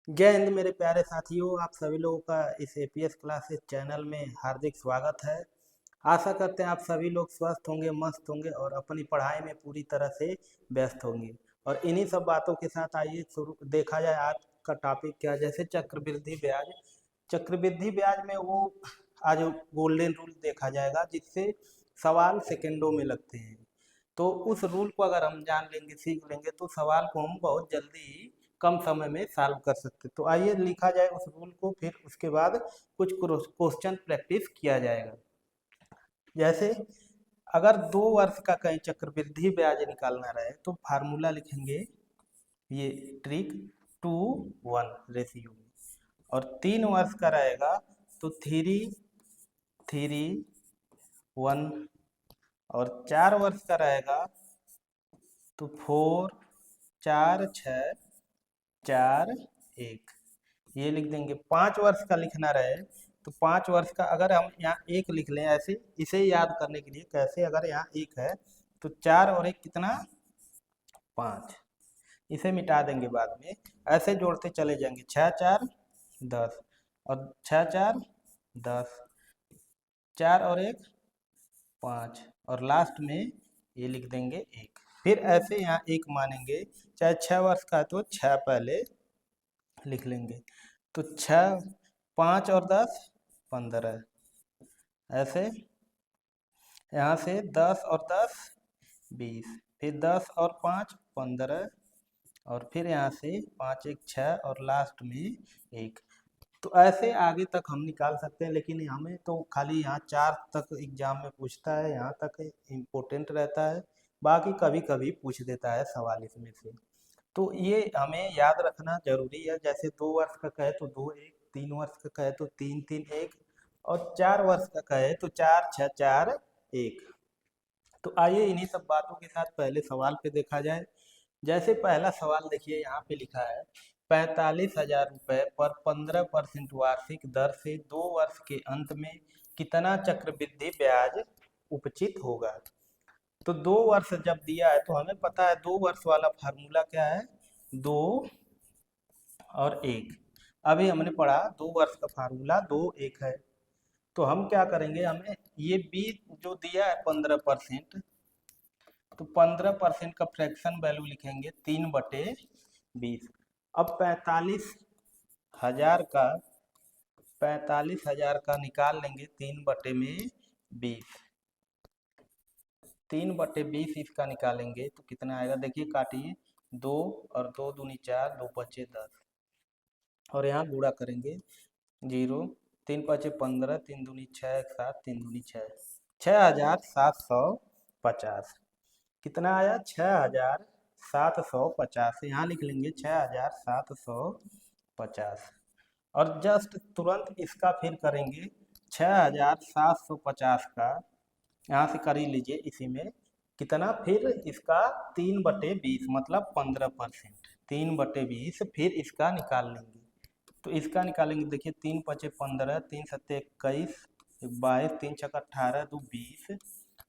जय हिंद मेरे प्यारे साथियों, आप सभी लोगों का इस एपीएस क्लासेस चैनल में हार्दिक स्वागत है। आशा करते हैं आप सभी लोग स्वस्थ होंगे, मस्त होंगे और अपनी पढ़ाई में पूरी तरह से व्यस्त होंगे। और इन्हीं सब बातों के साथ आइए शुरू देखा जाए आज का टॉपिक क्या है। जैसे चक्रवृद्धि ब्याज। चक्रवृद्धि ब्याज में वो आज गोल्डन रूल देखा जाएगा, जिससे सवाल सेकंडों में लगते हैं। तो उस रूल को अगर हम जान लेंगे, सीख लेंगे, तो सवाल को हम बहुत जल्दी कम समय में सॉल्व कर सकते। तो आइए लिखा जाए उस रूल को, फिर उसके बाद कुछ क्वेश्चन प्रैक्टिस किया जाएगा। जैसे अगर 2 वर्ष का कहीं चक्रवृद्धि ब्याज निकालना रहे तो फार्मूला लिखेंगे, ये ट्रिक 2:1 रेशियो में। और 3 वर्ष का रहेगा तो 3:1। और 4 वर्ष का रहेगा तो 4:6:4:1, ये लिख देंगे। 5 वर्ष का लिखना रहे तो 5 वर्ष का अगर हम यहाँ एक लिख लें, ऐसे इसे याद करने के लिए कैसे, अगर यहाँ एक है तो 4 और 1 कितना, 5। इसे मिटा देंगे बाद में, ऐसे जोड़ते चले जाएंगे। 6×4=10 और 6×4=10, 4 और 1 5, और लास्ट में ये लिख देंगे 1। फिर ऐसे यहाँ 1 मानेंगे, चाहे 6 वर्ष का है तो 6 पहले लिख लेंगे। तो 6, 5 और 10 15, ऐसे यहाँ से 10 और 10 20, फिर 10 और 5 15, और फिर यहाँ से 5×1 6 और लास्ट में 1। तो ऐसे आगे तक हम निकाल सकते हैं, लेकिन हमें तो खाली यहाँ 4 तक एग्जाम में पूछता है, यहाँ तक इम्पोर्टेंट रहता है। बाकी कभी कभी पूछ देता है सवाल इसमें से। तो ये हमें याद रखना जरूरी है। जैसे 2 वर्ष का कहे तो 2:1, 3 वर्ष का कहे तो 3:3:1, और 4 वर्ष का कहे तो 4×6=4:1। तो आइए इन्हीं सब बातों के साथ पहले सवाल पे देखा जाए। जैसे पहला सवाल देखिए, यहाँ पे लिखा है 45,000 रुपये पर 15% वार्षिक दर से 2 वर्ष के अंत में कितना चक्रवृद्धि ब्याज उपचित होगा। तो 2 वर्ष जब दिया है तो हमें पता है 2 वर्ष वाला फार्मूला क्या है, 2 और 1। अभी हमने पढ़ा 2 वर्ष का फार्मूला 2 1 है। तो हम क्या करेंगे, हमें ये बी जो दिया है 15%, तो 15% का फ्रैक्शन वैल्यू लिखेंगे 3/20। अब 45,000 का निकाल लेंगे 3/20। 3/20 इसका निकालेंगे तो कितना आएगा, देखिए काटिए, 2 और 2 दूनी 4, 2×5=10, और यहाँ गुणा करेंगे 0, 3×5=15, 3 दूनी 6, 7, 3 दूनी 6, 6,750। कितना आया, 6,750। यहाँ लिख लेंगे 6,750। और जस्ट तुरंत इसका फिर करेंगे 6,750 का, यहाँ से कर ही लीजिए इसी में कितना, फिर इसका 3/20 मतलब 15%, 3/20 फिर इसका निकाल लेंगे। तो इसका निकालेंगे, देखिए 3×5=15, 3×7=21, 22, 3×6=18, 2=20,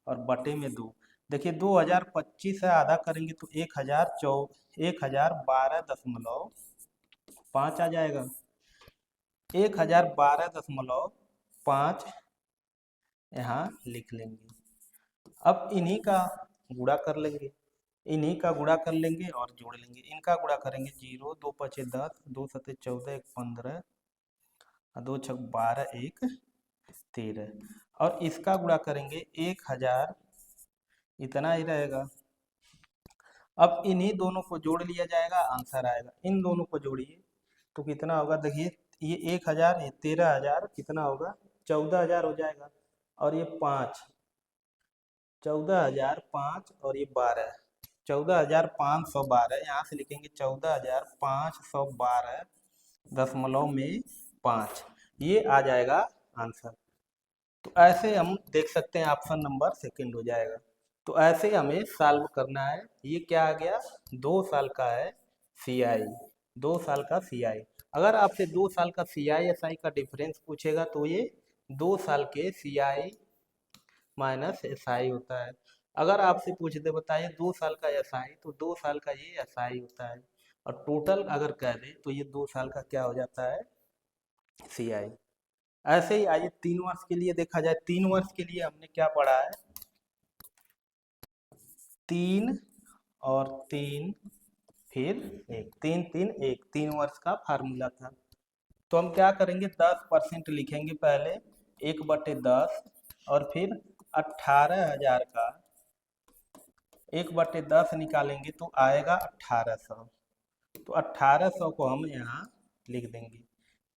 और बटे में 2। देखिए 2025 है, आधा करेंगे तो 1,012.5 आ जाएगा। 1,012.5 यहाँ लिख लेंगे। अब इन्हीं का गुणा कर लेंगे, इन्हीं का गुणा कर लेंगे और जोड़ लेंगे। इनका गुणा करेंगे 0, 2×5=10, 2×7=14, 1×15, 2×6=12, 1×13, और इसका गुणा करेंगे 1,000, इतना ही रहेगा। अब इन्हीं दोनों को जोड़ लिया जाएगा, आंसर आएगा। इन दोनों को जोड़िए तो कितना होगा, देखिए ये 1,000, ये 13,000, कितना होगा, 14,000 हो जाएगा। और ये 5, 14,005, और ये 12, 14,512। यहाँ से लिखेंगे 14,512.5, ये आ जाएगा आंसर। तो ऐसे हम देख सकते हैं ऑप्शन नंबर सेकंड हो जाएगा। तो ऐसे हमें सॉल्व करना है। ये क्या आ गया, 2 साल का है सीआई, 2 साल का सीआई। अगर आपसे 2 साल का सीआई एसआई का डिफरेंस पूछेगा तो ये 2 साल के सीआई माइनस एसआई होता है। अगर आपसे पूछ दे, बताइए 2 साल का एसआई, तो 2 साल का ये एसआई होता है। और टोटल अगर कह दें तो ये 2 साल का क्या हो जाता है, CI। ऐसे ही आइए 3 वर्ष के लिए देखा जाए। 3 वर्ष के लिए हमने क्या पढ़ा है, 3 और 3 फिर 1, 3 3 1, 3 वर्ष का फार्मूला था। तो हम क्या करेंगे, 10% लिखेंगे पहले, 1/10, और फिर 18,000 का 1/10 निकालेंगे तो आएगा 1800। तो 1800 को हम यहाँ लिख देंगे।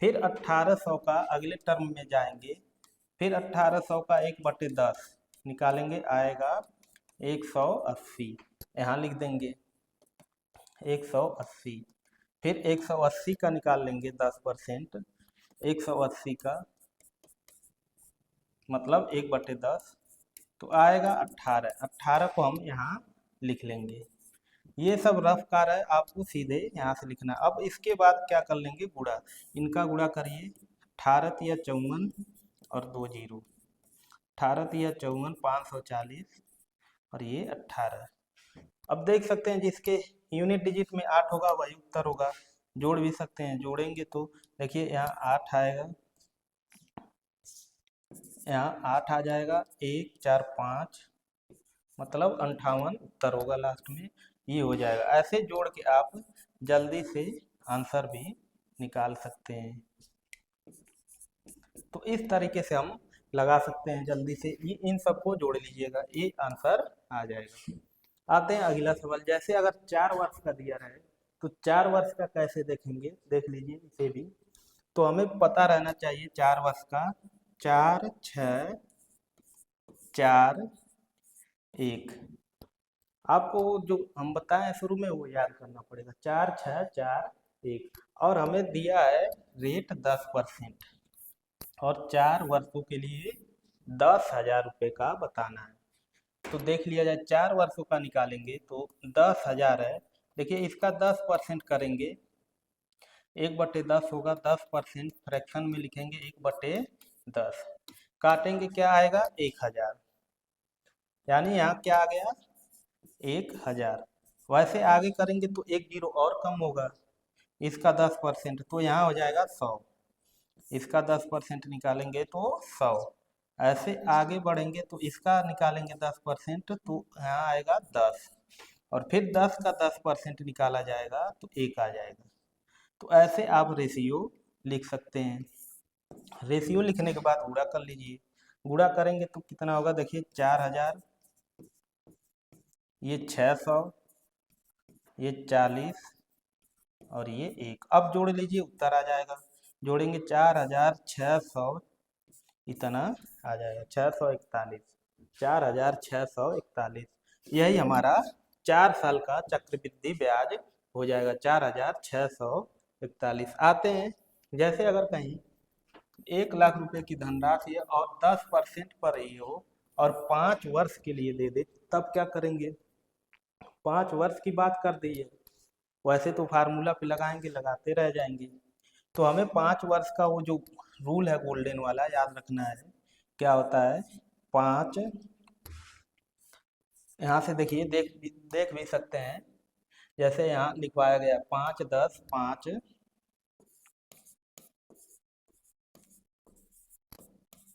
फिर 1800 का अगले टर्म में जाएंगे, फिर 1800 का 1/10 निकालेंगे, आएगा 180, यहाँ लिख देंगे 180। फिर 180 का निकाल लेंगे 10%, 180 का मतलब 1/10, तो आएगा 18। 18 को हम यहाँ लिख लेंगे। ये सब रफ कार है, आपको सीधे यहाँ से लिखना। अब इसके बाद क्या कर लेंगे, गुणा। इनका गुणा करिए, 18 या 54 और 2 जीरो, 18 या 54, 540 और ये 18। अब देख सकते हैं जिसके यूनिट डिजिट में 8 होगा वही उत्तर होगा। जोड़ भी सकते हैं, जोड़ेंगे तो देखिए यहाँ 8 आएगा, यहाँ 8 आ जाएगा, 1 4 5, मतलब 58 उत्तर होगा लास्ट में, ये हो जाएगा। ऐसे जोड़ के आप जल्दी से आंसर भी निकाल सकते हैं। तो इस तरीके से हम लगा सकते हैं जल्दी से, ये इन सबको जोड़ लीजिएगा, ये आंसर आ जाएगा। आते हैं अगला सवाल। जैसे अगर 4 वर्ष का दिया रहे तो 4 वर्ष का कैसे देखेंगे, देख लीजिए इसे भी। तो हमें पता रहना चाहिए 4 वर्ष का, 4 6 4 1। आपको जो हम बताएं शुरू में वो याद करना पड़ेगा, 4 6 4 1। और हमें दिया है रेट 10%, और 4 वर्षों के लिए 10,000 रुपये का बताना है। तो देख लिया जाए, 4 वर्षों का निकालेंगे तो 10,000 है। देखिए इसका 10% करेंगे, 1/10 होगा, 10% फ्रैक्शन में लिखेंगे 1/10, काटेंगे क्या आएगा, 1,000। यानी यहाँ क्या आ गया, 1,000। वैसे आगे करेंगे तो 1 जीरो और कम होगा, इसका 10%, तो यहाँ हो जाएगा 100। इसका 10% निकालेंगे तो 100। ऐसे आगे बढ़ेंगे तो इसका निकालेंगे 10%, तो यहाँ आएगा 10, और फिर 10 का 10% निकाला जाएगा तो 1 आ जाएगा। तो ऐसे आप रेशियो लिख सकते हैं। रेशियो लिखने के बाद गुणा कर लीजिए। गुणा करेंगे तो कितना होगा, देखिए 4,000, ये 600, ये 40 और ये 1। अब जोड़ लीजिए, उत्तर आ जाएगा। जोड़ेंगे 4,600, इतना आ जाएगा 641, 4,641। यही हमारा 4 साल का चक्रवृद्धि ब्याज हो जाएगा, 4,641। आते हैं, जैसे अगर कहीं 1,00,000 रुपए की धनराशि है और 10% पर रही हो और 5 वर्ष के लिए दे दे, तब क्या करेंगे। 5 वर्ष की बात कर दी है, वैसे तो फार्मूला पे लगाएंगे, लगाते रह जाएंगे। तो हमें 5 वर्ष का वो जो रूल है गोल्डन वाला याद रखना है। क्या होता है, 5, यहाँ से देखिए, देख भी सकते हैं, जैसे यहाँ लिखवाया गया 5 10 5,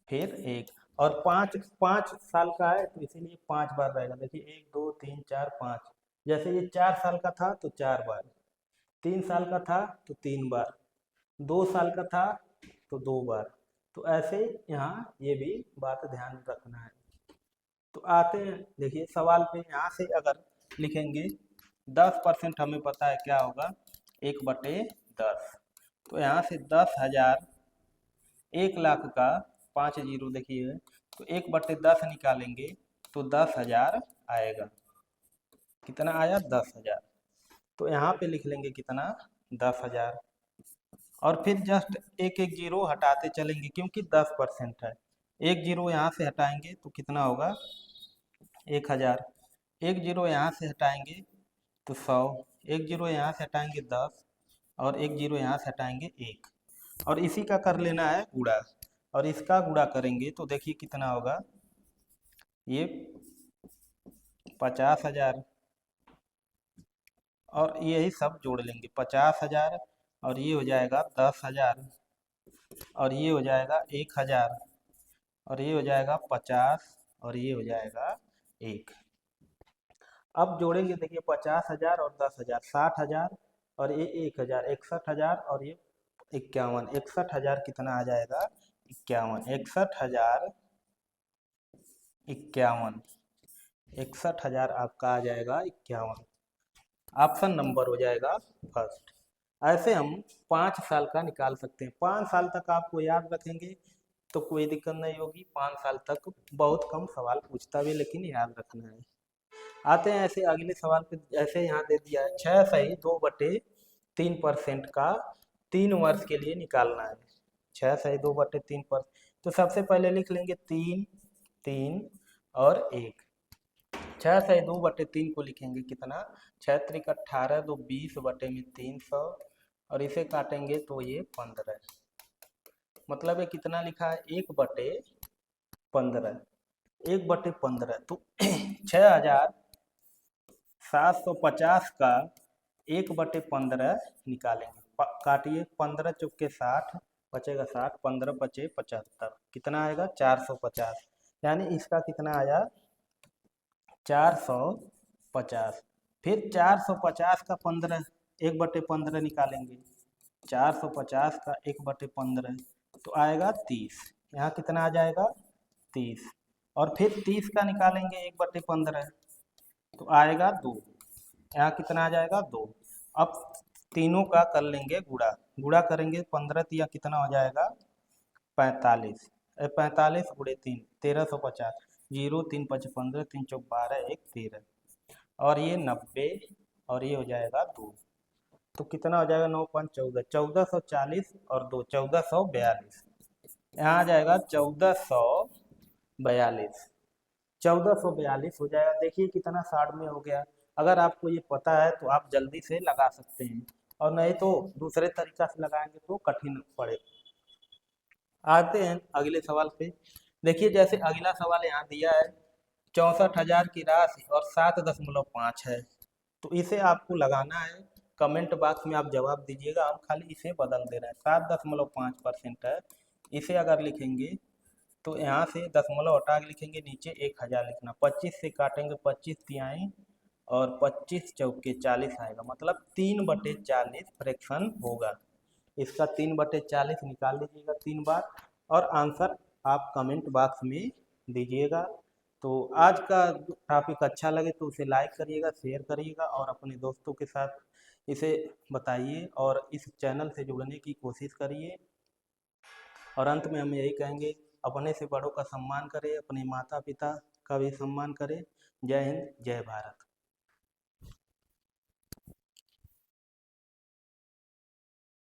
फिर 1, और 5 साल का है तो इसीलिए 5 बार रहेगा। देखिए 1 2 3 4 5, जैसे ये 4 साल का था तो 4 बार, 3 साल का था तो 3 बार, 2 साल का था तो 2 बार। तो ऐसे यहाँ ये भी बात ध्यान रखना है। तो आते हैं, देखिए सवाल पे, यहाँ से अगर लिखेंगे 10% हमें पता है क्या होगा, 1/10। तो यहाँ से 10,000, 1,00,000 का 5 जीरो देखिए, तो 1/10 निकालेंगे तो 10,000 आएगा। कितना आया, 10,000। तो यहाँ पे लिख लेंगे कितना, 10,000, और फिर जस्ट एक एक जीरो हटाते चलेंगे क्योंकि 10% है। एक जीरो यहाँ से हटाएंगे तो कितना होगा, 1,000। एक जीरो यहाँ से हटाएंगे तो 100, एक जीरो यहाँ से हटाएंगे 10, और एक जीरो यहाँ से हटाएंगे 1, और इसी का कर लेना है गुणा। और इसका गुणा करेंगे तो देखिए कितना होगा, ये 50,000, और यही सब जोड़ लेंगे 50,000 और ये हो जाएगा 10,000 और ये हो जाएगा 1,000 और ये हो जाएगा 50 और ये हो जाएगा 1। अब जोड़ेंगे देखिए 50,000 और 10,000 60,000 और ये 1,000 61,000 और ये 51 61,000 कितना आ जाएगा 51 61,000 51 61,000 आपका आ जाएगा 51। ऑप्शन नंबर हो जाएगा फर्स्ट। ऐसे हम 5 साल का निकाल सकते हैं। 5 साल तक आपको याद रखेंगे तो कोई दिक्कत नहीं होगी। 5 साल तक बहुत कम सवाल पूछता भी, लेकिन याद रखना है। आते हैं ऐसे अगले सवाल पे। जैसे यहाँ दे दिया है 6/2/3% का 3 वर्ष के लिए निकालना है। 6/2/3 तो सबसे पहले लिख लेंगे 3 3 और 1। 6/2/3 को लिखेंगे कितना 6×3 = 18 2 20/300 और इसे काटेंगे तो ये 15। मतलब ये कितना लिखा है 1/15 1/15 तो 6,750 का 1/15 निकालेंगे। काटिए 15 चौके 60 बचेगा 60 15 बचे 75 कितना आएगा 450। यानी इसका कितना आया 450। फिर 450 का 15 1/15 निकालेंगे। 450 का 1/15 तो आएगा 30। यहाँ कितना आ जाएगा 30 और फिर 30 का निकालेंगे 1/15 तो आएगा 2। यहाँ कितना आ जाएगा 2। अब तीनों का कर लेंगे गुणा। गुणा करेंगे 15 या कितना हो जाएगा 45 45 × 3 1350 0 3 5 15 3 चौक 12 1 13 और ये 90 और ये हो जाएगा 2। तो कितना हो जाएगा 9 5 14 1440 और 2 1442। यहाँ आ जाएगा 1442 1442 हो जाएगा। देखिए कितना शॉर्ट में हो गया। अगर आपको ये पता है तो आप जल्दी से लगा सकते हैं और नहीं तो दूसरे तरीका से लगाएंगे तो कठिन पड़े। आते हैं अगले सवाल पे। देखिए जैसे अगला सवाल यहाँ दिया है 64,000 की राशि और 7.5 है। तो इसे आपको लगाना है। कमेंट बॉक्स में आप जवाब दीजिएगा। हम खाली इसे बदल दे रहे हैं 7.5% है। इसे अगर लिखेंगे तो यहाँ से दशमलव हटा के लिखेंगे, नीचे 1,000 लिखना। 25 से काटेंगे 25 तिहाई और 25 चौके 40 आएगा। मतलब 3/40 फ्रैक्शन होगा। इसका 3/40 निकाल लीजिएगा 3 बार और आंसर आप कमेंट बॉक्स में दीजिएगा। तो आज का टॉपिक अच्छा लगे तो उसे लाइक करिएगा, शेयर करिएगा और अपने दोस्तों के साथ इसे बताइए और इस चैनल से जुड़ने की कोशिश करिए। और अंत में हम यही कहेंगे, अपने से बड़ों का सम्मान करें, अपने माता पिता का भी सम्मान करें। जय हिंद, जय भारत।